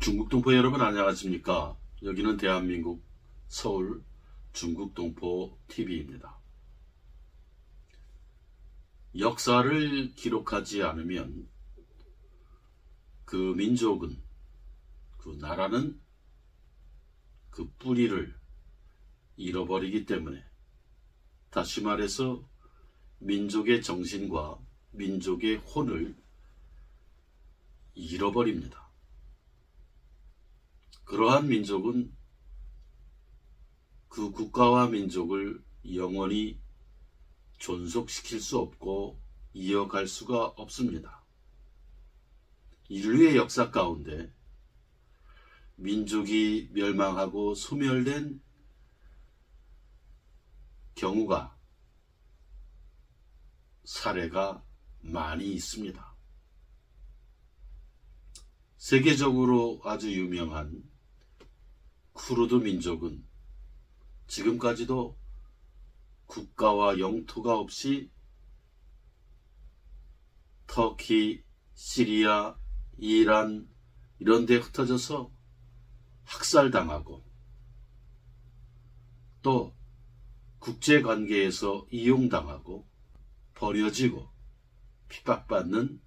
중국동포 여러분 안녕하십니까? 여기는 대한민국 서울 중국동포 TV입니다. 역사를 기록하지 않으면 그 민족은, 그 나라는 그 뿌리를 잃어버리기 때문에, 다시 말해서 민족의 정신과 민족의 혼을 잃어버립니다. 그러한 민족은 그 국가와 민족을 영원히 존속시킬 수 없고 이어갈 수가 없습니다. 인류의 역사 가운데 민족이 멸망하고 소멸된 경우가, 사례가 많이 있습니다. 세계적으로 아주 유명한 쿠르드 민족은 지금까지도 국가와 영토가 없이 터키, 시리아, 이란 이런 데 흩어져서 학살당하고, 또 국제관계에서 이용당하고 버려지고 핍박받는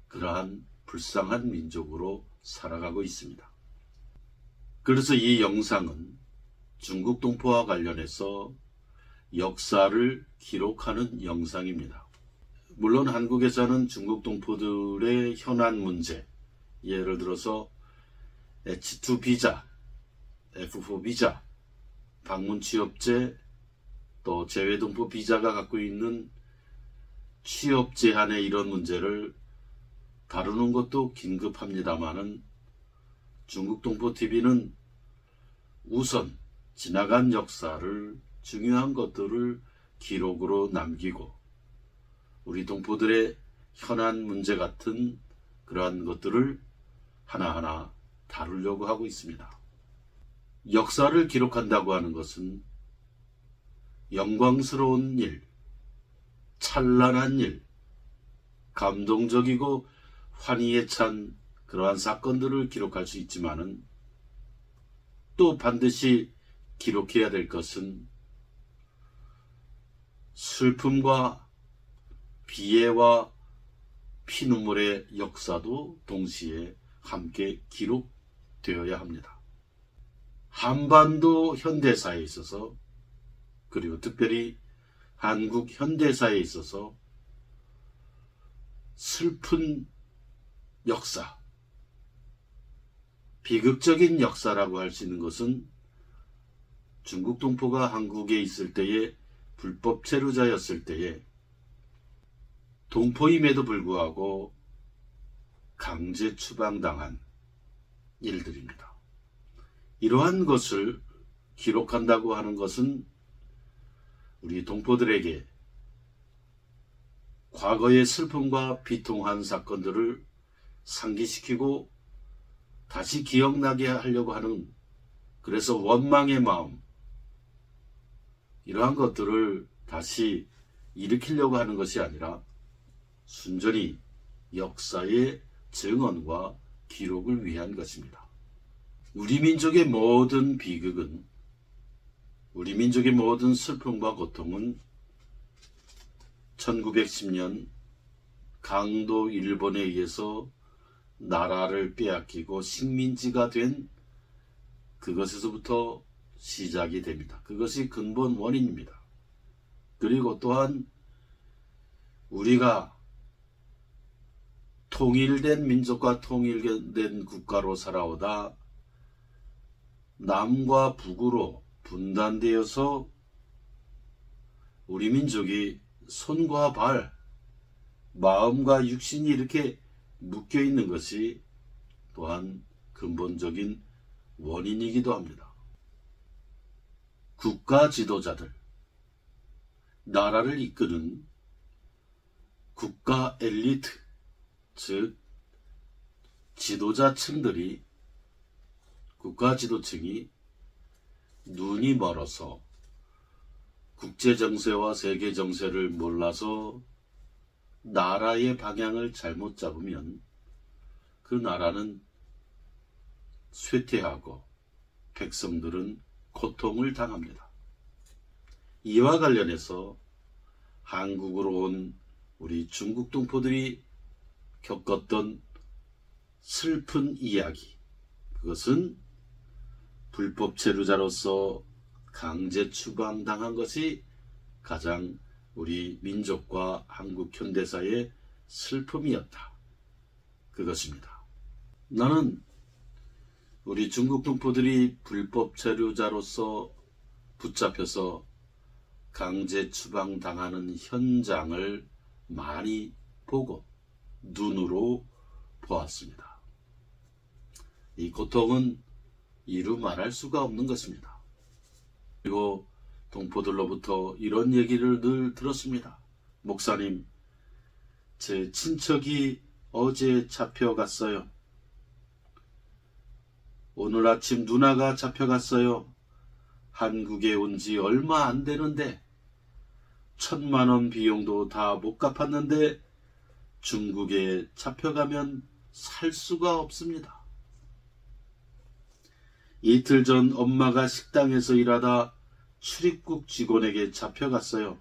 그러한 불쌍한 민족으로 살아가고 있습니다. 그래서 이 영상은 중국 동포와 관련해서 역사를 기록하는 영상입니다. 물론 한국에서는 중국 동포들의 현안 문제, 예를 들어서 H2 비자, F4 비자, 방문 취업제, 또 재외동포 비자가 갖고 있는 취업 제한의 이런 문제를 다루는 것도 긴급합니다마는, 중국 동포 TV는 우선 지나간 역사를, 중요한 것들을 기록으로 남기고 우리 동포들의 현안 문제 같은 그러한 것들을 하나하나 다루려고 하고 있습니다. 역사를 기록한다고 하는 것은 영광스러운 일, 찬란한 일, 감동적이고 환희에 찬 그러한 사건들을 기록할 수 있지만은, 또 반드시 기록해야 될 것은 슬픔과 비애와 피눈물의 역사도 동시에 함께 기록되어야 합니다. 한반도 현대사에 있어서, 그리고 특별히 한국 현대사에 있어서 슬픈 역사, 비극적인 역사라고 할 수 있는 것은 중국 동포가 한국에 있을 때에, 불법 체류자였을 때에 동포임에도 불구하고 강제 추방당한 일들입니다. 이러한 것을 기록한다고 하는 것은 우리 동포들에게 과거의 슬픔과 비통한 사건들을 상기시키고 다시 기억나게 하려고 하는, 그래서 원망의 마음, 이러한 것들을 다시 일으키려고 하는 것이 아니라 순전히 역사의 증언과 기록을 위한 것입니다. 우리 민족의 모든 비극은, 우리 민족의 모든 슬픔과 고통은 1910년 강도 일본에 의해서 나라를 빼앗기고 식민지가 된 그것에서부터 시작이 됩니다. 그것이 근본 원인입니다. 그리고 또한 우리가 통일된 민족과 통일된 국가로 살아오다 남과 북으로 분단되어서 우리 민족이 손과 발, 마음과 육신이 이렇게 묶여 있는 것이 또한 근본적인 원인이기도 합니다. 국가 지도자들, 나라를 이끄는 국가 엘리트, 즉 지도자층들이, 국가 지도층이 눈이 멀어서 국제 정세와 세계 정세를 몰라서 나라의 방향을 잘못 잡으면 그 나라는 쇠퇴하고 백성들은 고통을 당합니다. 이와 관련해서 한국으로 온 우리 중국 동포들이 겪었던 슬픈 이야기, 그것은 불법 체류자로서 강제 추방당한 것이 가장 우리 민족과 한국 현대사의 슬픔이었다. 그것입니다. 나는 우리 중국 동포들이 불법 체류자로서 붙잡혀서 강제 추방당하는 현장을 많이 보고 눈으로 보았습니다. 이 고통은 이루 말할 수가 없는 것입니다. 그리고 동포들로부터 이런 얘기를 늘 들었습니다. 목사님, 제 친척이 어제 잡혀갔어요. 오늘 아침 누나가 잡혀갔어요. 한국에 온 지 얼마 안 되는데 1,000만 원 비용도 다 못 갚았는데 중국에 잡혀가면 살 수가 없습니다. 이틀 전 엄마가 식당에서 일하다 출입국 직원에게 잡혀갔어요.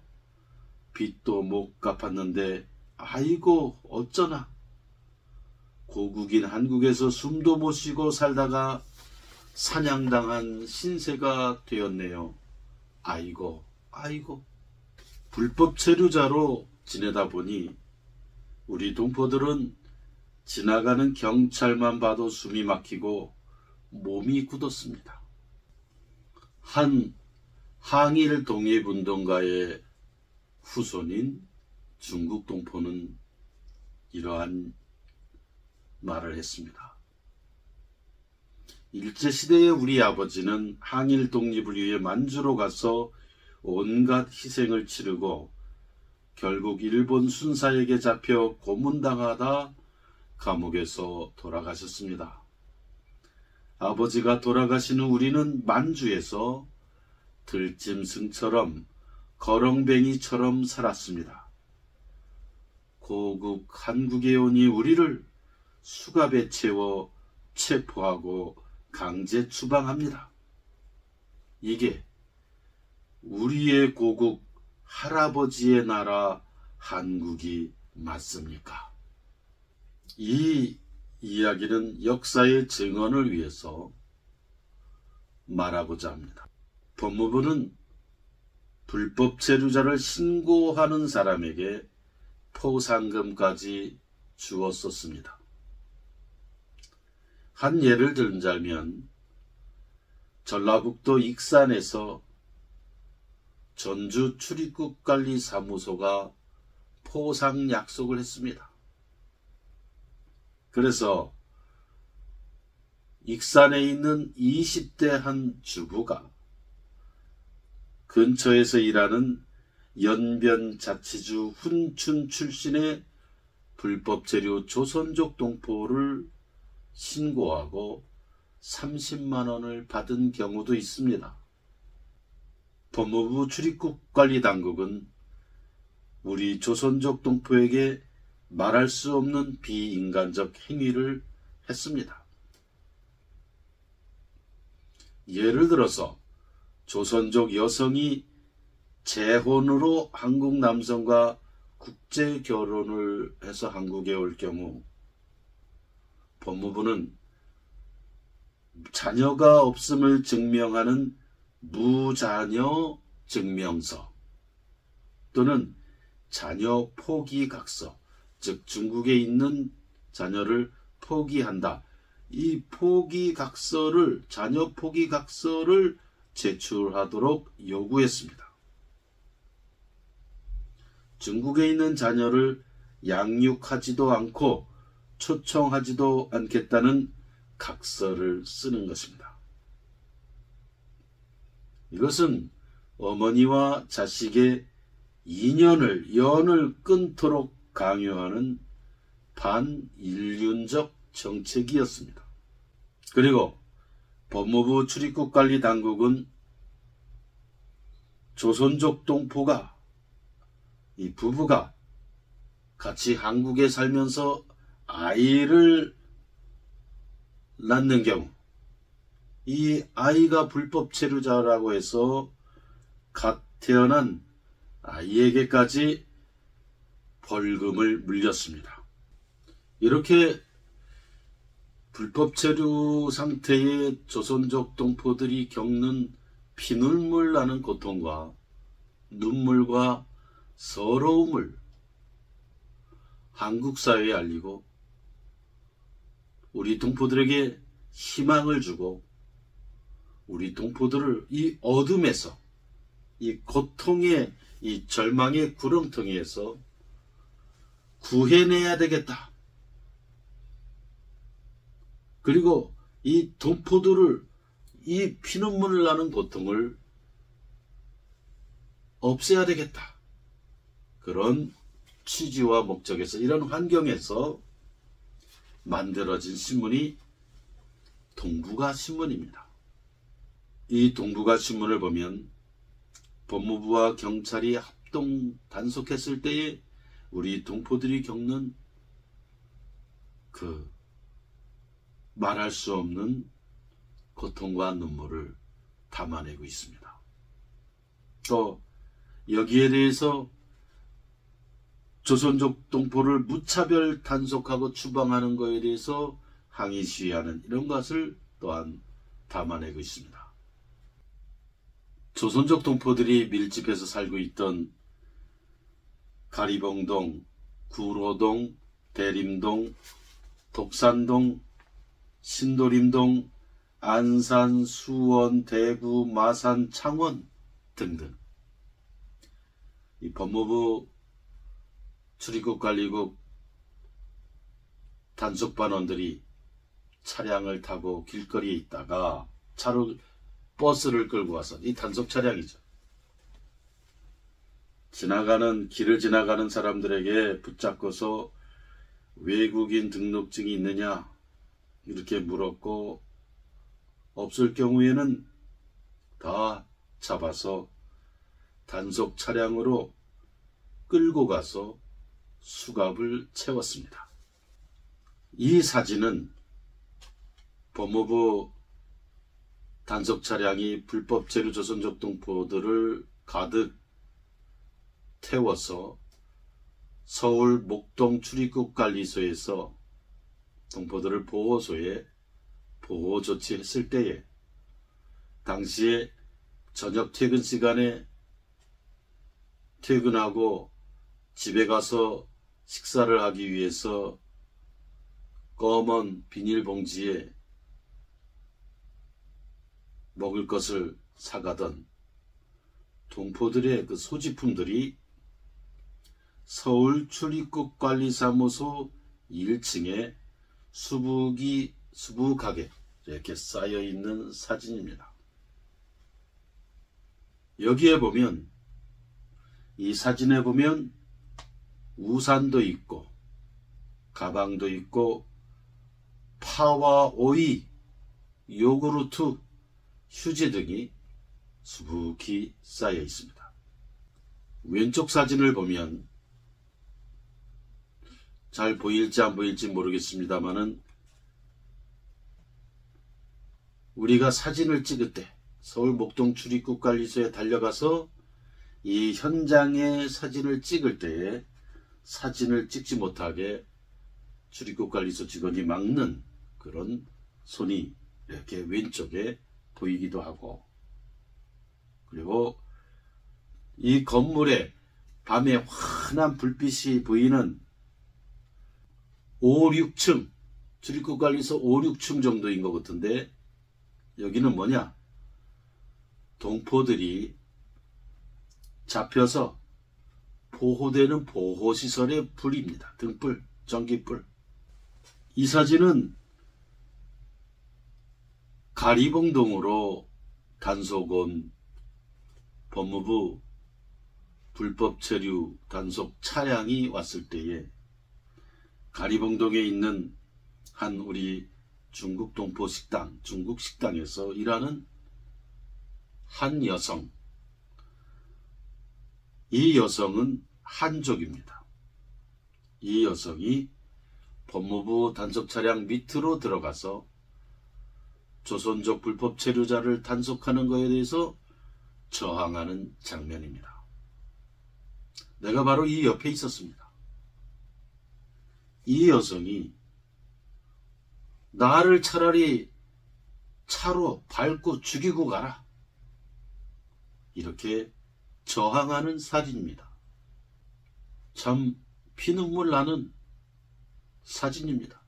빚도 못 갚았는데 아이고 어쩌나. 고국인 한국에서 숨도 못 쉬고 살다가 사냥당한 신세가 되었네요. 아이고 아이고. 불법 체류자로 지내다 보니 우리 동포들은 지나가는 경찰만 봐도 숨이 막히고 몸이 굳었습니다. 한 항일 독립운동가의 후손인 중국 동포는 이러한 말을 했습니다. 일제시대의 우리 아버지는 항일 독립을 위해 만주로 가서 온갖 희생을 치르고 결국 일본 순사에게 잡혀 고문당하다 감옥에서 돌아가셨습니다. 아버지가 돌아가신 후 우리는 만주에서 들짐승처럼 거렁뱅이처럼 살았습니다. 고국 한국에 오니 우리를 수갑에 채워 체포하고 강제 추방합니다. 이게 우리의 고국 할아버지의 나라 한국이 맞습니까? 이 이야기는 역사의 증언을 위해서 말하고자 합니다. 법무부는 불법 체류자를 신고하는 사람에게 포상금까지 주었었습니다. 한 예를 들자면 전라북도 익산에서 전주 출입국관리사무소가 포상 약속을 했습니다. 그래서 익산에 있는 20대 한 주부가 근처에서 일하는 연변자치주 훈춘 출신의 불법 체류 조선족 동포를 신고하고 30만 원을 받은 경우도 있습니다. 법무부 출입국관리당국은 우리 조선족 동포에게 말할 수 없는 비인간적 행위를 했습니다. 예를 들어서 조선족 여성이 재혼으로 한국 남성과 국제 결혼을 해서 한국에 올 경우 법무부는 자녀가 없음을 증명하는 무자녀 증명서 또는 자녀 포기각서, 즉 중국에 있는 자녀를 포기한다. 이 포기각서를, 자녀 포기각서를 제출하도록 요구했습니다. 중국에 있는 자녀를 양육하지도 않고 초청하지도 않겠다는 각서를 쓰는 것입니다. 이것은 어머니와 자식의 연을 끊도록 강요하는 반인륜적 정책이었습니다. 그리고 법무부 출입국관리당국은 조선족 동포가, 이 부부가 같이 한국에 살면서 아이를 낳는 경우, 이 아이가 불법 체류자라고 해서 갓 태어난 아이에게까지 벌금을 물렸습니다. 이렇게 불법 체류 상태의 조선족 동포들이 겪는 피눈물 나는 고통과 눈물과 서러움을 한국 사회에 알리고 우리 동포들에게 희망을 주고 우리 동포들을 이 어둠에서 이 고통의 이 절망의 구렁텅이에서 구해내야 되겠다. 그리고 이 동포들을 이 피눈물 나는 고통을 없애야 되겠다. 그런 취지와 목적에서 이런 환경에서 만들어진 신문이 동북아 신문입니다. 이 동북아 신문을 보면 법무부와 경찰이 합동 단속했을 때에 우리 동포들이 겪는 그 말할 수 없는 고통과 눈물을 담아내고 있습니다. 또 여기에 대해서 조선족 동포를 무차별 단속하고 추방하는 것에 대해서 항의 시위하는 이런 것을 또한 담아내고 있습니다. 조선족 동포들이 밀집해서 살고 있던 가리봉동, 구로동, 대림동, 독산동, 신도림동, 안산, 수원, 대구, 마산, 창원 등등 이 법무부 출입국관리국 단속반원들이 차량을 타고 길거리에 있다가 버스를 끌고 와서 이 단속 차량이죠. 길을 지나가는 사람들에게 붙잡고서 외국인 등록증이 있느냐 이렇게 물었고 없을 경우에는 다 잡아서 단속 차량으로 끌고 가서 수갑을 채웠습니다. 이 사진은 법무부 단속 차량이 불법 체류 조선족 동포들을 가득 태워서 서울 목동 출입국관리소에서 동포들을 보호소에 보호 조치했을 때에 당시에 저녁 퇴근 시간에 퇴근하고 집에 가서 식사를 하기 위해서 검은 비닐봉지에 먹을 것을 사가던 동포들의 그 소지품들이 서울 출입국관리사무소 1층에 수북하게 이렇게 쌓여 있는 사진입니다. 여기에 보면 이 사진에 보면 우산도 있고 가방도 있고 파와 오이, 요구르트, 휴지 등이 수북히 쌓여 있습니다. 왼쪽 사진을 보면 잘 보일지 안 보일지 모르겠습니다만은 우리가 사진을 찍을 때 서울 목동 출입국관리소에 달려가서 이 현장의 사진을 찍을 때에 사진을 찍지 못하게 출입국관리소 직원이 막는 그런 손이 이렇게 왼쪽에 보이기도 하고 그리고 이 건물에 밤에 환한 불빛이 보이는 5, 6층 출입국관리소 5, 6층 정도인 것 같은데 여기는 뭐냐? 동포들이 잡혀서 보호되는 보호시설의 불입니다. 등불, 전기불. 이 사진은 가리봉동으로 단속 온 법무부 불법 체류 단속 차량이 왔을 때에 가리봉동에 있는 한 우리 중국 동포 식당, 중국 식당에서 일하는 한 여성. 이 여성은 한족입니다. 이 여성이 법무부 단속 차량 밑으로 들어가서 조선족 불법 체류자를 단속하는 것에 대해서 저항하는 장면입니다. 내가 바로 이 옆에 있었습니다. 이 여성이 나를 차라리 차로 밟고 죽이고 가라, 이렇게 저항하는 사진입니다. 참 피눈물 나는 사진입니다.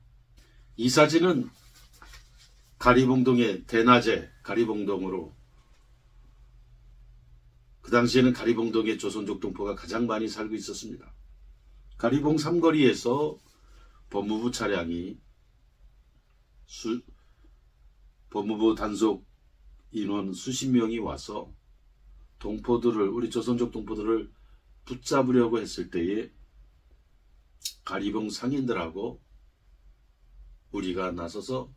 이 사진은 가리봉동의 대낮에 가리봉동으로, 그 당시에는 가리봉동에 조선족 동포가 가장 많이 살고 있었습니다. 가리봉 삼거리에서 법무부 차량이 법무부 단속 인원 수십 명이 와서 동포들을, 우리 조선족 동포들을 붙잡으려고 했을 때에 가리봉 상인들하고 우리가 나서서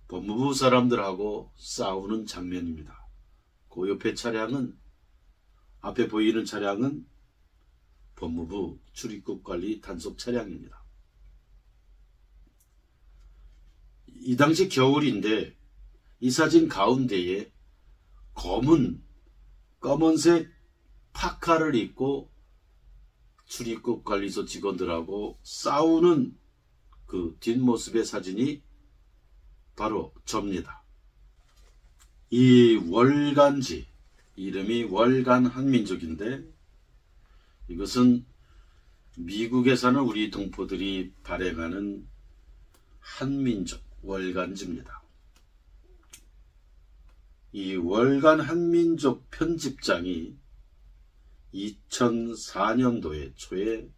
법무부 사람들하고 싸우는 장면입니다. 그 옆에 차량은, 앞에 보이는 차량은 법무부 출입국 관리 단속 차량입니다. 이 당시 겨울인데 이 사진 가운데에 검은색 파카를 입고 출입국 관리소 직원들하고 싸우는 그 뒷모습의 사진이 바로 접니다. 이 월간지, 이름이 월간 한민족인데 이것은 미국에 사는 우리 동포들이 발행하는 한민족 월간지입니다. 이 월간 한민족 편집장이 2004년도에 초에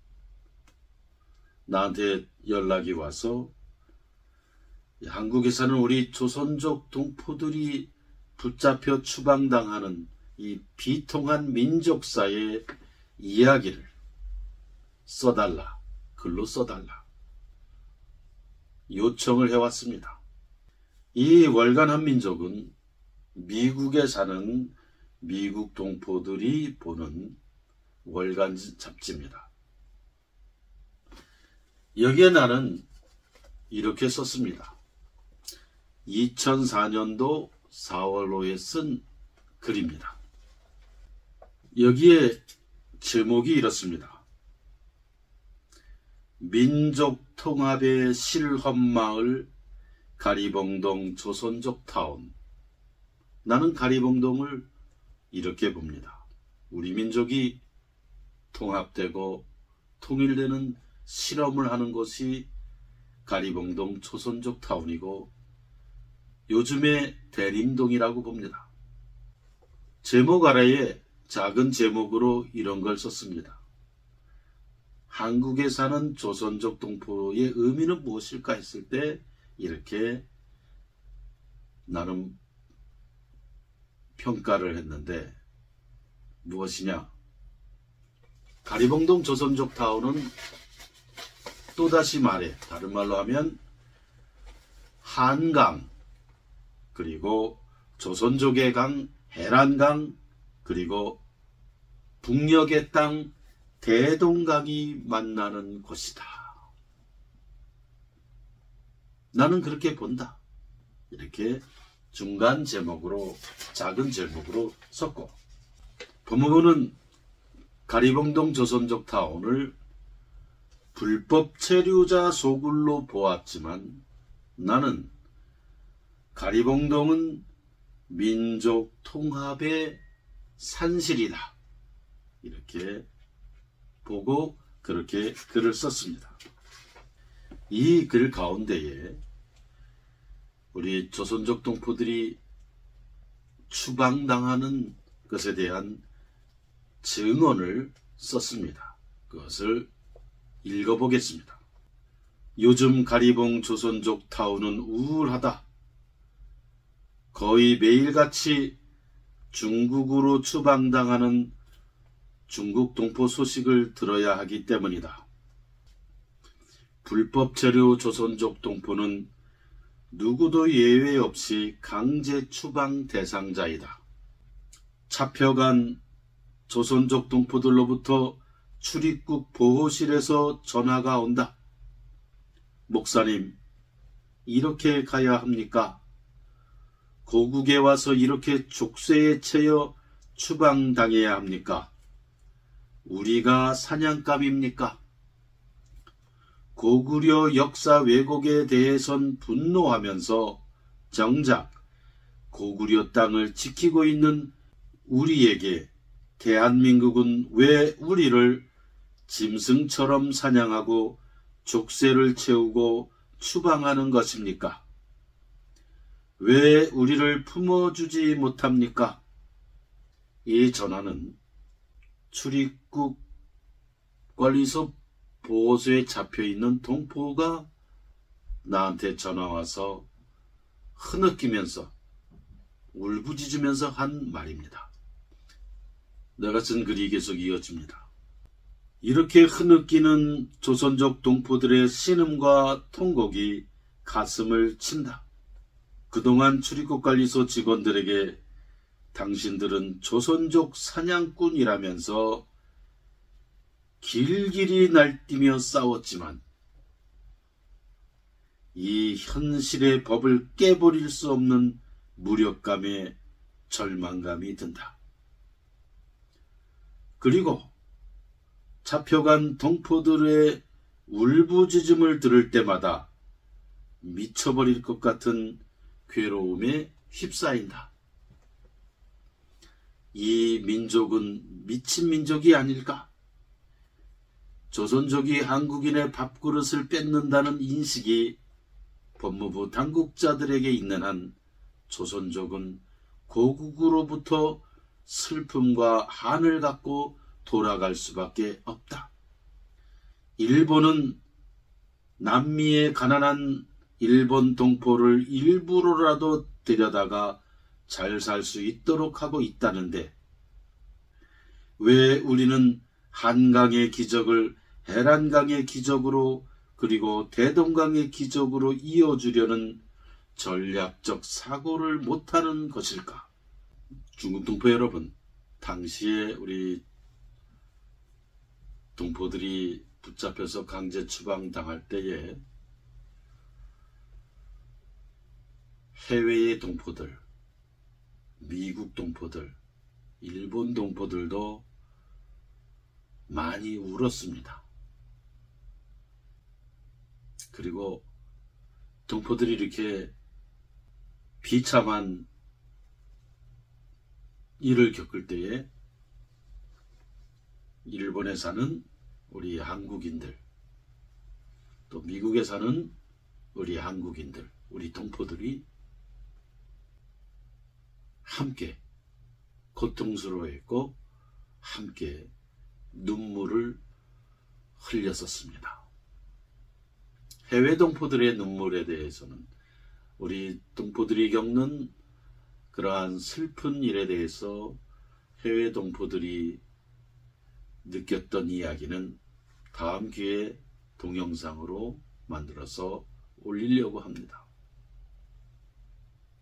나한테 연락이 와서 한국에 사는 우리 조선족 동포들이 붙잡혀 추방당하는 이 비통한 민족사의 이야기를 써달라, 글로 써달라 요청을 해왔습니다. 이 월간 한민족은 미국에 사는 미국 동포들이 보는 월간 잡지입니다. 여기에 나는 이렇게 썼습니다. 2004년도 4월호에 쓴 글입니다. 여기에 제목이 이렇습니다. 민족통합의 실험마을 가리봉동 조선족 타운. 나는 가리봉동을 이렇게 봅니다. 우리 민족이 통합되고 통일되는 실험을 하는 곳이 가리봉동 조선족 타운이고 요즘의 대림동이라고 봅니다. 제목 아래에 작은 제목으로 이런 걸 썼습니다. 한국에 사는 조선족 동포의 의미는 무엇일까 했을 때 이렇게 나름 평가를 했는데, 무엇이냐? 가리봉동 조선족 타운은 또다시 말해, 다른 말로 하면 한강, 그리고 조선족의 강, 해란강, 그리고 북녘의 땅, 대동강이 만나는 곳이다. 나는 그렇게 본다. 이렇게 중간 제목으로, 작은 제목으로 썼고, 법무부는 가리봉동 조선족 타운을 불법 체류자 소굴로 보았지만 나는 가리봉동은 민족 통합의 산실이다. 이렇게 보고 그렇게 글을 썼습니다. 이 글 가운데에 우리 조선족 동포들이 추방당하는 것에 대한 증언을 썼습니다. 그것을 읽어보겠습니다. 요즘 가리봉 조선족 타운은 우울하다. 거의 매일같이 중국으로 추방당하는 중국 동포 소식을 들어야 하기 때문이다. 불법 체류 조선족 동포는 누구도 예외 없이 강제 추방 대상자이다. 잡혀간 조선족 동포들로부터 출입국 보호실에서 전화가 온다. 목사님, 이렇게 가야 합니까? 고국에 와서 이렇게 족쇄에 채여 추방당해야 합니까? 우리가 사냥감입니까? 고구려 역사 왜곡에 대해선 분노하면서 정작 고구려 땅을 지키고 있는 우리에게 대한민국은 왜 우리를 짐승처럼 사냥하고 족쇄를 채우고 추방하는 것입니까? 왜 우리를 품어주지 못합니까? 이 전화는 출입국 관리소 보호소에 잡혀있는 동포가 나한테 전화와서 흐느끼면서 울부짖으면서 한 말입니다. 내가 쓴 글이 계속 이어집니다. 이렇게 흐느끼는 조선족 동포들의 신음과 통곡이 가슴을 친다. 그동안 출입국관리소 직원들에게 당신들은 조선족 사냥꾼이라면서 길길이 날뛰며 싸웠지만 이 현실의 법을 깨버릴 수 없는 무력감에 절망감이 든다. 그리고 잡혀간 동포들의 울부짖음을 들을 때마다 미쳐버릴 것 같은 괴로움에 휩싸인다. 이 민족은 미친 민족이 아닐까? 조선족이 한국인의 밥그릇을 뺏는다는 인식이 법무부 당국자들에게 있는 한 조선족은 고국으로부터 슬픔과 한을 갖고 돌아갈 수밖에 없다. 일본은 남미의 가난한 일본 동포를 일부러라도 데려다가 잘 살 수 있도록 하고 있다는데 왜 우리는 한강의 기적을 해란강의 기적으로 그리고 대동강의 기적으로 이어주려는 전략적 사고를 못하는 것일까? 중국 동포 여러분, 당시에 우리 동포들이 붙잡혀서 강제 추방당할 때에 해외의 동포들, 미국 동포들, 일본 동포들도 많이 울었습니다. 그리고 동포들이 이렇게 비참한 일을 겪을 때에 일본에 사는 우리 한국인들, 또 미국에 사는 우리 한국인들, 우리 동포들이 함께 고통스러워했고 함께 눈물을 흘렸었습니다. 해외 동포들의 눈물에 대해서는 우리 동포들이 겪는 그러한 슬픈 일에 대해서 해외 동포들이 느꼈던 이야기는 다음 기회에 동영상으로 만들어서 올리려고 합니다.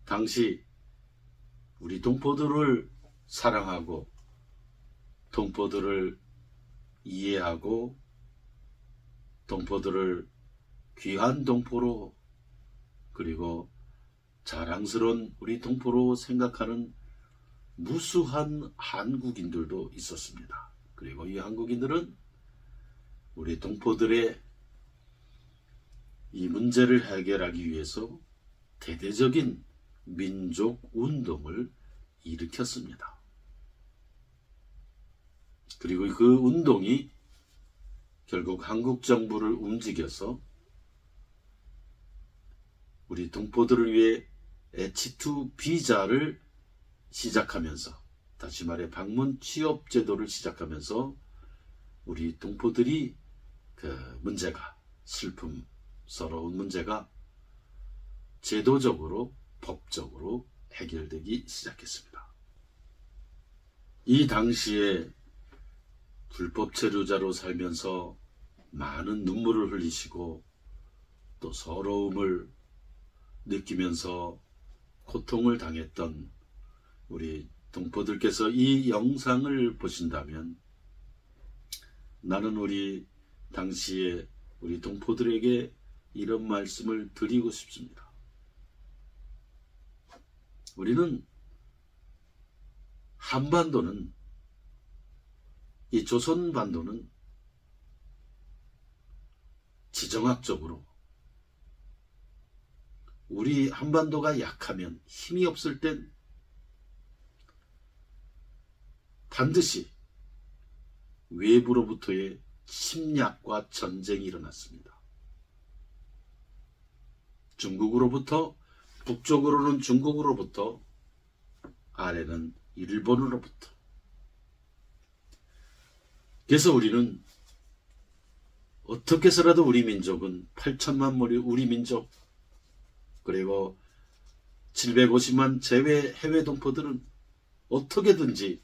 당시 우리 동포들을 사랑하고 동포들을 이해하고 동포들을 귀한 동포로 그리고 자랑스러운 우리 동포로 생각하는 무수한 한국인들도 있었습니다. 그리고 이 한국인들은 우리 동포들의 이 문제를 해결하기 위해서 대대적인 민족 운동을 일으켰습니다. 그리고 그 운동이 결국 한국 정부를 움직여서 우리 동포들을 위해 H2 비자를 시작하면서, 다시 말해 방문 취업 제도를 시작하면서 우리 동포들이 그 문제가, 슬픔스러운 문제가 제도적으로 법적으로 해결되기 시작했습니다. 이 당시에 불법 체류자로 살면서 많은 눈물을 흘리시고 또 서러움을 느끼면서 고통을 당했던 우리 동포들께서 이 영상을 보신다면 나는 우리 당시에 우리 동포들에게 이런 말씀을 드리고 싶습니다. 우리는 한반도는, 이 조선반도는 지정학적으로 우리 한반도가 약하면, 힘이 없을 땐 반드시 외부로부터의 침략과 전쟁이 일어났습니다. 중국으로부터, 북쪽으로는 중국으로부터, 아래는 일본으로부터. 그래서 우리는 어떻게 해서라도 우리 민족은 8천만 우리 민족, 그리고 750만 제외 해외 동포들은 어떻게든지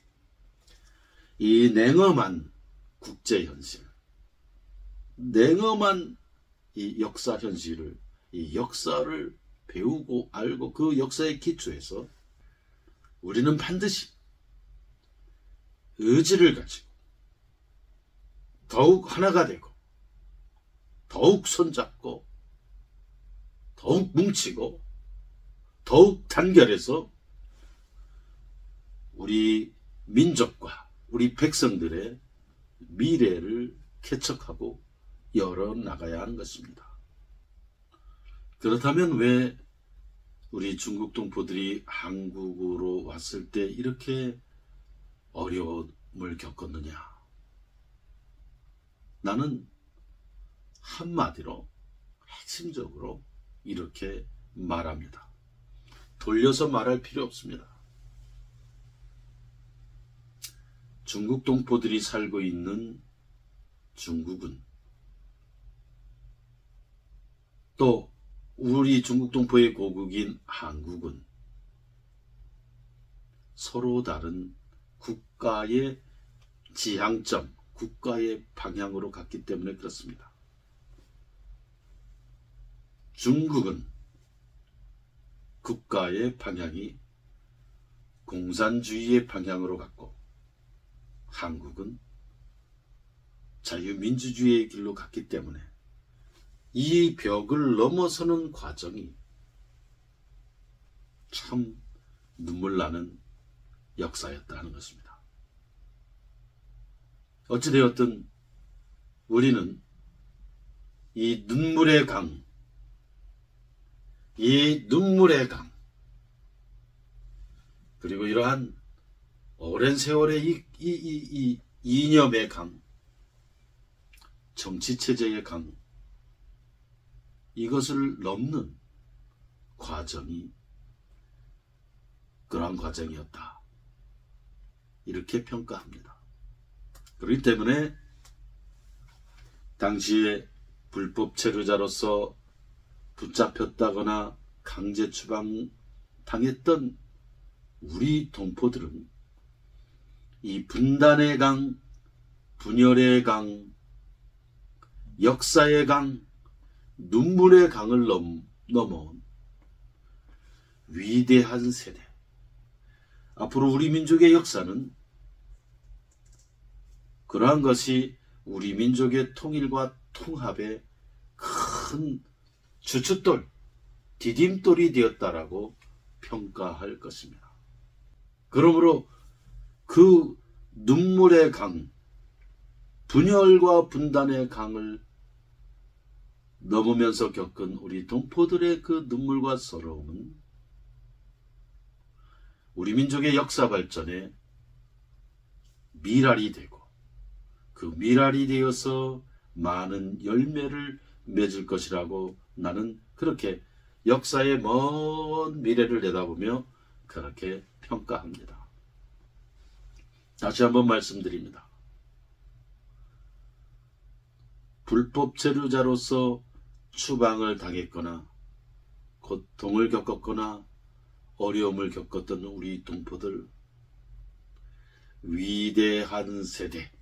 이 냉엄한 국제 현실, 냉엄한 이 역사 현실을, 이 역사를 배우고 알고 그 역사의 기초에서 우리는 반드시 의지를 가지고 더욱 하나가 되고, 더욱 손잡고, 더욱 뭉치고, 더욱 단결해서 우리 민족과 우리 백성들의 미래를 개척하고 열어나가야 하는 것입니다. 그렇다면 왜 우리 중국 동포들이 한국으로 왔을 때 이렇게 어려움을 겪었느냐? 나는 한마디로 핵심적으로 이렇게 말합니다. 돌려서 말할 필요 없습니다. 중국 동포들이 살고 있는 중국은, 또 우리 중국 동포의 고국인 한국은 서로 다른 국가의 지향점, 국가의 방향으로 갔기 때문에 그렇습니다. 중국은 국가의 방향이 공산주의의 방향으로 갔고, 한국은 자유민주주의의 길로 갔기 때문에 이 벽을 넘어서는 과정이 참 눈물 나는 역사였다 하는 것입니다. 어찌되었든 우리는 이 눈물의 강, 그리고 이러한 오랜 세월의 이 이념의 강, 정치체제의 강, 이것을 넘는 과정이 그러한 과정이었다, 이렇게 평가합니다. 그렇기 때문에 당시에 불법 체류자로서 붙잡혔다거나 강제 추방당했던 우리 동포들은 이 분단의 강, 분열의 강, 역사의 강, 눈물의 강을 넘어온 위대한 세대. 앞으로 우리 민족의 역사는 그러한 것이 우리 민족의 통일과 통합의 큰 주춧돌, 디딤돌이 되었다라고 평가할 것입니다. 그러므로 그 눈물의 강, 분열과 분단의 강을 넘으면서 겪은 우리 동포들의 그 눈물과 서러움은 우리 민족의 역사 발전에 미랄이 되고, 그 미랄이 되어서 많은 열매를 맺을 것이라고 나는 그렇게 역사의 먼 미래를 내다보며 그렇게 평가합니다. 다시 한번 말씀드립니다. 불법 체류자로서 추방을 당했거나 고통을 겪었거나 어려움을 겪었던 우리 동포들, 위대한 세대,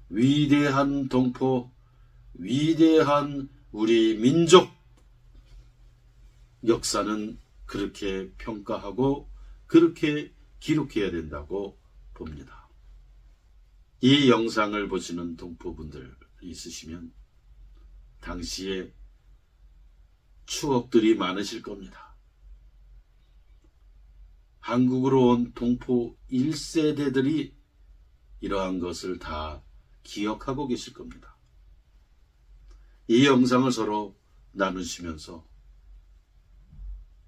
위대한 동포, 위대한 우리 민족 역사는 그렇게 평가하고 그렇게 기록해야 된다고 봅니다. 이 영상을 보시는 동포분들 있으시면 당시에 추억들이 많으실 겁니다. 한국으로 온 동포 1세대들이 이러한 것을 다 기억하고 계실 겁니다. 이 영상을 서로 나누시면서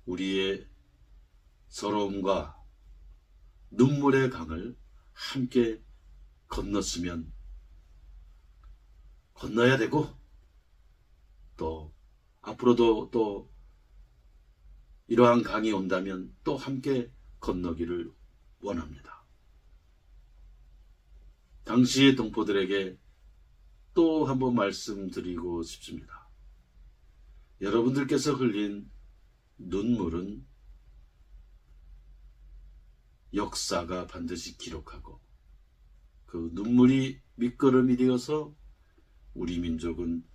우리의 서러움과 눈물의 강을 함께 건넜으면 건너야 되고, 또 앞으로도 또 이러한 강이 온다면 또 함께 건너기를 원합니다. 당시의 동포들에게 또 한번 말씀드리고 싶습니다. 여러분들께서 흘린 눈물은 역사가 반드시 기록하고, 그 눈물이 밑거름이 되어서 우리 민족은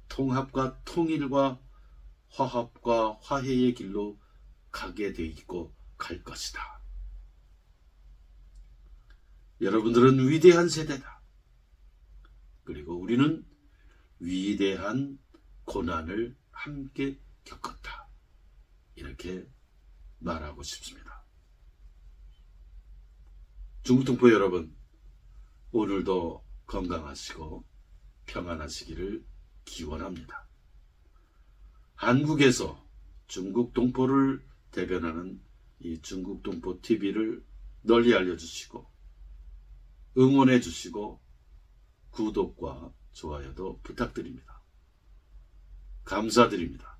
통합과 통일과 화합과 화해의 길로 가게 돼 있고 갈 것이다. 여러분들은 위대한 세대다. 그리고 우리는 위대한 고난을 함께 겪었다. 이렇게 말하고 싶습니다. 중국 동포 여러분, 오늘도 건강하시고 평안하시기를 기원합니다. 한국에서 중국 동포를 대변하는 이 중국 동포 TV를 널리 알려주시고 응원해 주시고 구독과 좋아요도 부탁드립니다. 감사드립니다.